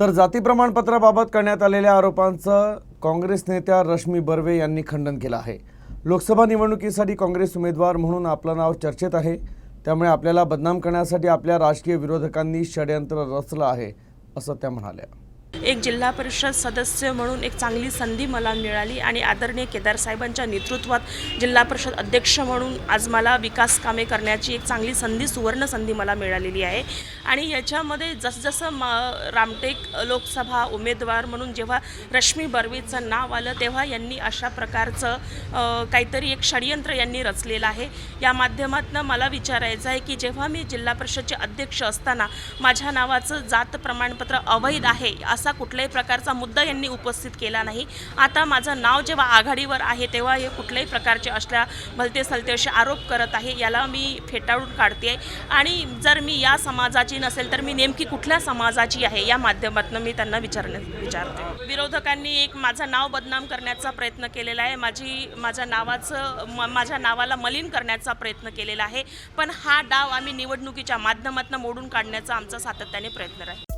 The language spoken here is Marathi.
तर जाती प्रमाणपत्राबाबत करण्यात आलेल्या आरोपांचं काँग्रेस नेत्या रश्मी बर्वे यांनी खंडन केलं आहे। लोकसभा निवडणुकीसाठी काँग्रेस उमेदवार म्हणून आपलं नाव चर्चेत आहे, त्यामुळे आपल्याला बदनाम करण्यासाठी आपल्या राजकीय विरोधकांनी षडयंत्र रचलं आहे असं त्या म्हणाल्या। एक जिल्हा परिषद सदस्य म्हणून एक चांगली संधी मला मिळाली आणि आदरणीय केदार साहेबांच्या नेतृत्वात जिल्हा परिषद अध्यक्ष म्हणून आज मला विकास कामे करण्याची एक चांगली संधी, सुवर्ण संधी मला मिळालेली आहे। आणि याच्यामध्ये जसजसं रामटेक लोकसभा उमेदवार म्हणून जेव्हा रश्मी बर्वेचं नाव आलं तेव्हा यांनी अशा प्रकारचं काहीतरी एक षडयंत्र यांनी रचलेलं आहे। या माध्यमातून मला विचारायचं आहे की जेव्हा मी जिल्हा परिषदचे अध्यक्ष असताना माझ्या नावाचं जात प्रमाणपत्र अवैध आहे असा कुठल्याही प्रकारचा मुद्दा यांनी उपस्थित केला नाही। आता माझं नाव जेव्हा आघाडीवर आहे तेव्हा हे कुठल्याही प्रकारचे असल्या भलते सलते असे आरोप करत आहे, याला मी फेटाळून काढते। आणि जर मी या समाजाची नसेल तर मी नेमकी कुठल्या समाजाची आहे या माध्यमातून मी त्यांना विचारते। विरोधकांनी एक माझं नाव बदनाम करण्याचा प्रयत्न केलेला आहे, माझ्या नावाला मलिन करण्याचा प्रयत्न केलेला आहे, पण हा डाव आम्ही निवडणुकीच्या माध्यमातून मोडून काढण्याचा आमचा सातत्याने प्रयत्न आहे।